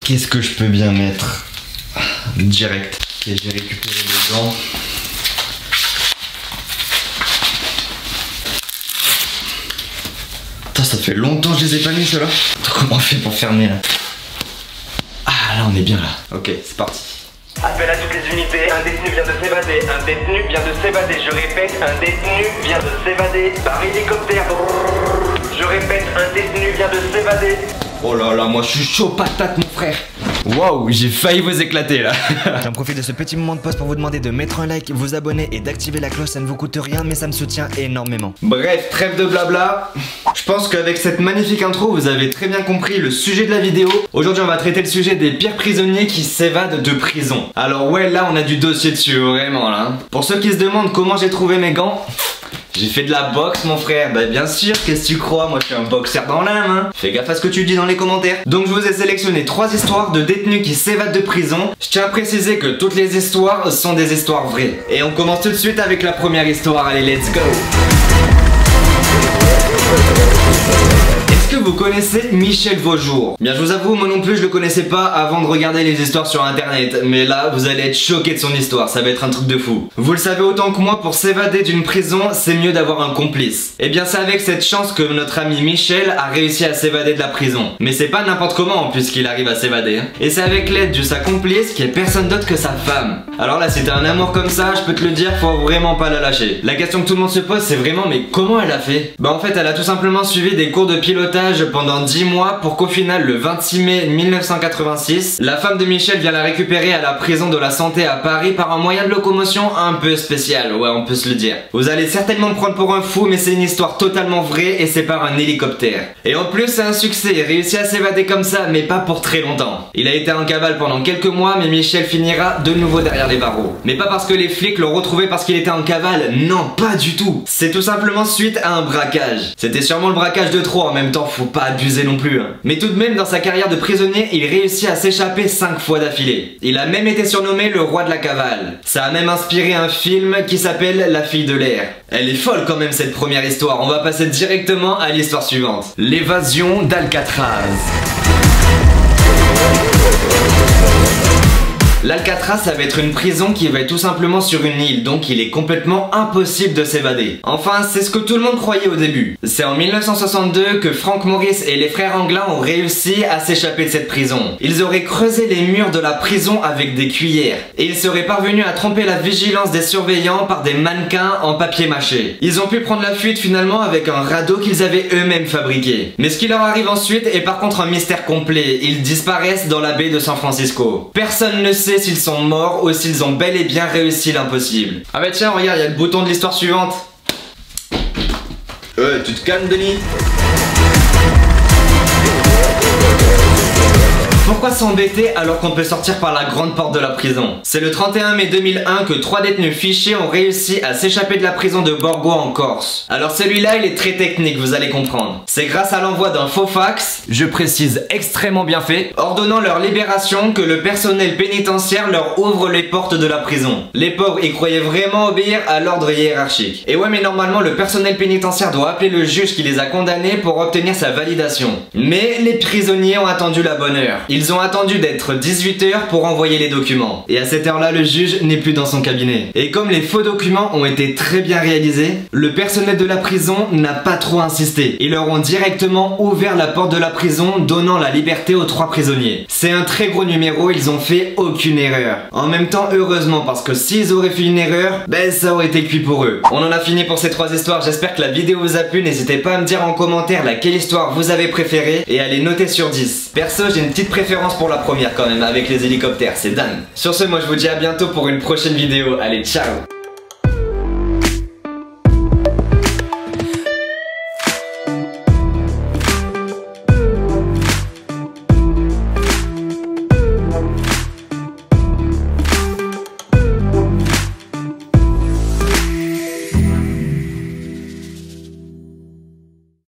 Qu'est-ce que je peux bien mettre? Direct. Ok, j'ai récupéré les gants. Putain, ça fait longtemps que je les ai pas mis ceux-là. Comment on fait pour fermer là? Ah là on est bien là. Ok, c'est parti. Appel à toutes les unités, un détenu vient de s'évader, un détenu vient de s'évader, je répète, un détenu vient de s'évader par hélicoptère. Je répète, un détenu vient de s'évader. Oh là là, moi je suis chaud patate mon frère. Waouh, j'ai failli vous éclater là. J'en profite de ce petit moment de pause pour vous demander de mettre un like, vous abonner et d'activer la cloche. Ça ne vous coûte rien mais ça me soutient énormément. Bref, trêve de blabla. Je pense qu'avec cette magnifique intro, vous avez très bien compris le sujet de la vidéo. Aujourd'hui, on va traiter le sujet des pires prisonniers qui s'évadent de prison. Alors ouais, là on a du dossier dessus, vraiment là. Pour ceux qui se demandent comment j'ai trouvé mes gants, j'ai fait de la boxe mon frère. Bah bien sûr, qu'est-ce que tu crois? Moi je suis un boxeur dans l'âme hein. Fais gaffe à ce que tu dis dans les commentaires. Donc je vous ai sélectionné 3 histoires de détenus qui s'évadent de prison. Je tiens à préciser que toutes les histoires sont des histoires vraies. Et on commence tout de suite avec la première histoire. Allez, let's go. Est-ce que vous connaissez Michel Vaujour? Bien je vous avoue, moi non plus je le connaissais pas avant de regarder les histoires sur internet. Mais là vous allez être choqués de son histoire, ça va être un truc de fou. Vous le savez autant que moi, pour s'évader d'une prison, c'est mieux d'avoir un complice. Et bien c'est avec cette chance que notre ami Michel a réussi à s'évader de la prison. Mais c'est pas n'importe comment puisqu'il arrive à s'évader hein. Et c'est avec l'aide de sa complice qui est personne d'autre que sa femme. Alors là si t'as un amour comme ça, je peux te le dire, faut vraiment pas la lâcher. La question que tout le monde se pose c'est vraiment mais comment elle a fait? Bah en fait elle a tout simplement suivi des cours de pilotage pendant 10 mois pour qu'au final le 26 mai 1986, la femme de Michel vient la récupérer à la prison de la Santé à Paris par un moyen de locomotion un peu spécial, ouais on peut se le dire. Vous allez certainement me prendre pour un fou mais c'est une histoire totalement vraie et c'est par un hélicoptère. Et en plus c'est un succès, il réussit à s'évader comme ça mais pas pour très longtemps. Il a été en cavale pendant quelques mois mais Michel finira de nouveau derrière les barreaux. Mais pas parce que les flics l'ont retrouvé parce qu'il était en cavale, non pas du tout. C'est tout simplement suite à un braquage. C'était sûrement le braquage de trop, en même temps faut pas abuser non plus hein. Mais tout de même dans sa carrière de prisonnier il réussit à s'échapper 5 fois d'affilée. Il a même été surnommé le roi de la cavale. Ça a même inspiré un film qui s'appelle La fille de l'air. Elle est folle quand même cette première histoire. On va passer directement à l'histoire suivante. L'évasion d'Alcatraz. L'Alcatraz, ça va être une prison qui va être tout simplement sur une île, donc il est complètement impossible de s'évader. Enfin, c'est ce que tout le monde croyait au début. C'est en 1962 que Frank Morris et les frères Anglin ont réussi à s'échapper de cette prison. Ils auraient creusé les murs de la prison avec des cuillères. Et ils seraient parvenus à tromper la vigilance des surveillants par des mannequins en papier mâché. Ils ont pu prendre la fuite finalement avec un radeau qu'ils avaient eux-mêmes fabriqué. Mais ce qui leur arrive ensuite est par contre un mystère complet. Ils disparaissent dans la baie de San Francisco. Personne ne sait s'ils sont morts ou s'ils ont bel et bien réussi l'impossible. Ah bah tiens, regarde, il y a le bouton de l'histoire suivante. Tu te calmes, Denis? Pourquoi s'embêter alors qu'on peut sortir par la grande porte de la prison? C'est le 31 mai 2001 que 3 détenus fichés ont réussi à s'échapper de la prison de Borgo en Corse. Alors celui-là il est très technique, vous allez comprendre. C'est grâce à l'envoi d'un faux fax, je précise extrêmement bien fait, ordonnant leur libération que le personnel pénitentiaire leur ouvre les portes de la prison. Les pauvres y croyaient vraiment obéir à l'ordre hiérarchique. Et ouais mais normalement le personnel pénitentiaire doit appeler le juge qui les a condamnés pour obtenir sa validation. Mais les prisonniers ont attendu la bonne heure. Ils ont attendu d'être 18 h pour envoyer les documents. Et à cette heure-là, le juge n'est plus dans son cabinet. Et comme les faux documents ont été très bien réalisés, le personnel de la prison n'a pas trop insisté. Ils leur ont directement ouvert la porte de la prison, donnant la liberté aux 3 prisonniers. C'est un très gros numéro, ils ont fait aucune erreur. En même temps, heureusement, parce que s'ils auraient fait une erreur, ben ça aurait été cuit pour eux. On en a fini pour ces 3 histoires, j'espère que la vidéo vous a plu. N'hésitez pas à me dire en commentaire laquelle histoire vous avez préférée et à les noter sur 10. Perso, j'ai une petite préférence pour la première quand même, avec les hélicoptères, c'est dingue. Sur ce, moi je vous dis à bientôt pour une prochaine vidéo. Allez, ciao!